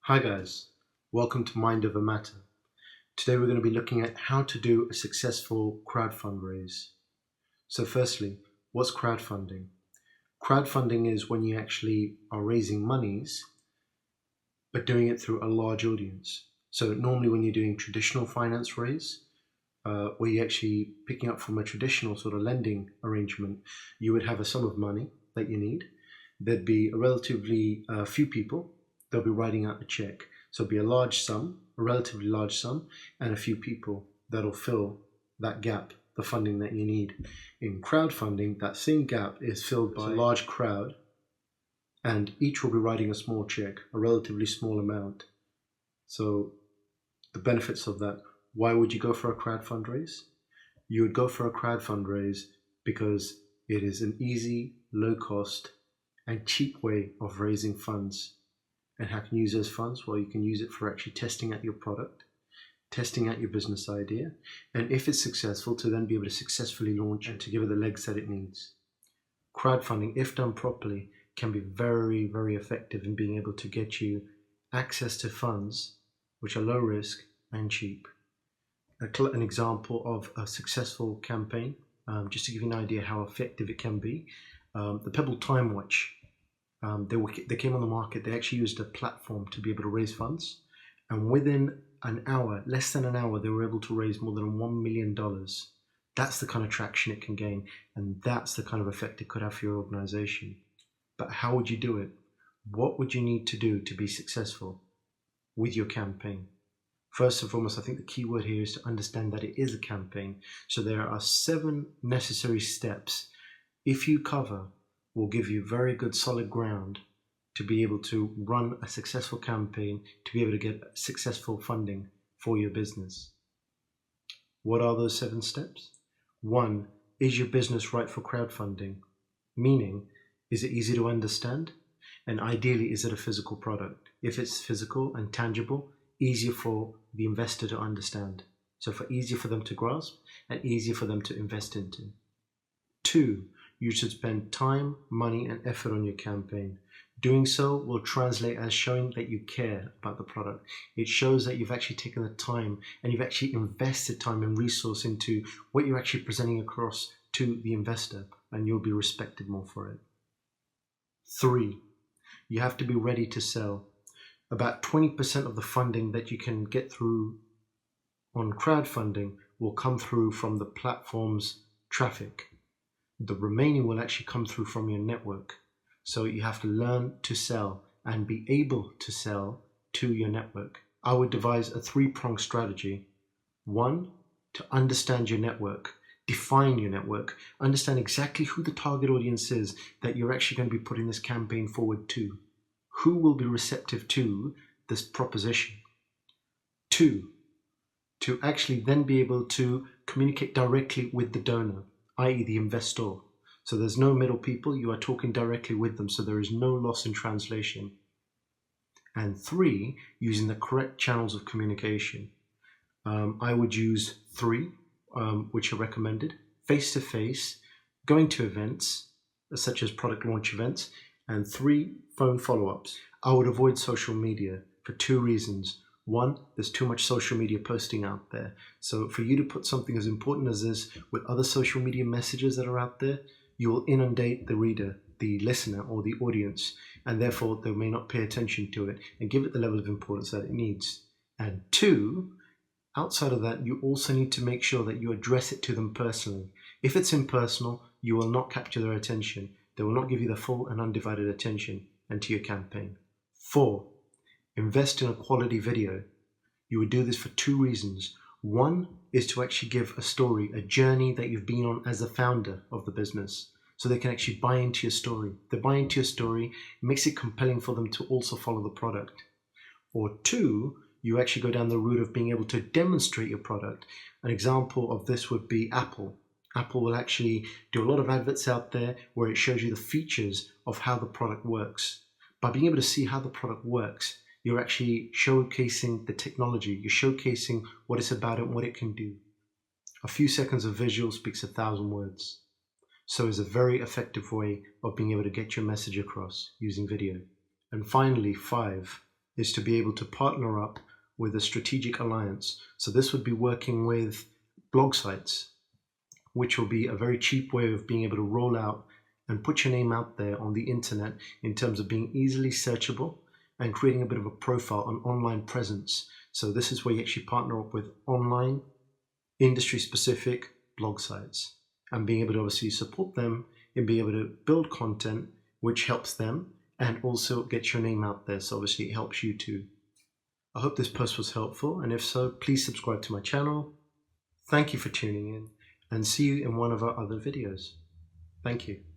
Hi guys, welcome to Mind Over Matter. Today we're going to be looking at how to do a successful crowdfund raise. So firstly, what's crowdfunding? Crowdfunding is when you actually are raising monies, but doing it through a large audience. So normally when you're doing traditional finance raise, where you're actually picking up from a traditional sort of lending arrangement, you would have a sum of money that you need. There'd be a relatively few people. They'll be writing out a check. So it'll be a large sum, a relatively large sum, and a few people that'll fill that gap, the funding that you need. In crowdfunding, that same gap is filled by a large crowd, and each will be writing a small check, a relatively small amount. So the benefits of that, why would you go for a crowd fundraise? You would go for a crowd fundraise because it is an easy, low cost, and cheap way of raising funds. And how can you use those funds? Well, you can use it for actually testing out your product, testing out your business idea, and if it's successful, to then be able to successfully launch and to give it the legs that it needs. Crowdfunding, if done properly, can be very, very effective in being able to get you access to funds which are low risk and cheap. An example of a successful campaign, just to give you an idea how effective it can be, the Pebble Time Watch. They came on the market. They actually used a platform to be able to raise funds, and within an hour, less than an hour, they were able to raise more than $1 million. That's the kind of traction it can gain, and that's the kind of effect it could have for your organization. But how would you do it? What would you need to do to be successful with your campaign? First and foremost, I think the key word here is to understand that it is a campaign. So there are 7 necessary steps. If you cover, will give you very good solid ground to be able to run a successful campaign, to be able to get successful funding for your business. What are those 7 steps? 1, is your business right for crowdfunding? Meaning, is it easy to understand? And ideally, is it a physical product? If it's physical and tangible, easier for the investor to understand. So easier for them to grasp and easier for them to invest into. 2, you should spend time, money, and effort on your campaign. Doing so will translate as showing that you care about the product. It shows that you've actually taken the time and you've actually invested time and resource into what you're actually presenting across to the investor, and you'll be respected more for it. 3, you have to be ready to sell. About 20% of the funding that you can get through on crowdfunding will come through from the platform's traffic. The remaining will actually come through from your network. So you have to learn to sell and be able to sell to your network. I would devise a 3-pronged strategy. 1, to understand your network, define your network, understand exactly who the target audience is that you're actually going to be putting this campaign forward to. Who will be receptive to this proposition? 2, to actually then be able to communicate directly with the donor, i.e. the investor. So there's no middle people, you are talking directly with them, so there is no loss in translation. And 3, using the correct channels of communication. I would use 3, which are recommended: face-to-face, going to events, such as product launch events, and 3, phone follow-ups. I would avoid social media for 2 reasons. 1, there's too much social media posting out there. So for you to put something as important as this with other social media messages that are out there, you will inundate the reader, the listener, or the audience, and therefore they may not pay attention to it and give it the level of importance that it needs. And 2, outside of that, you also need to make sure that you address it to them personally. If it's impersonal, you will not capture their attention. They will not give you the full and undivided attention and to your campaign. 4, invest in a quality video. You would do this for 2 reasons. 1 is to actually give a story, a journey that you've been on as a founder of the business, so they can actually buy into your story. If they buy into your story, it makes it compelling for them to also follow the product. Or 2, you actually go down the route of being able to demonstrate your product. An example of this would be Apple. Apple will actually do a lot of adverts out there where it shows you the features of how the product works. By being able to see how the product works, you're actually showcasing the technology. You're showcasing what it's about and what it can do. A few seconds of visual speaks 1,000 words. So it's a very effective way of being able to get your message across using video. And finally, 5, is to be able to partner up with a strategic alliance. So this would be working with blog sites, which will be a very cheap way of being able to roll out and put your name out there on the internet in terms of being easily searchable and creating a bit of a profile, an online presence. So this is where you actually partner up with online, industry-specific blog sites and being able to obviously support them in being able to build content which helps them and also gets your name out there. So obviously it helps you too. I hope this post was helpful, and if so, please subscribe to my channel. Thank you for tuning in, and see you in one of our other videos. Thank you.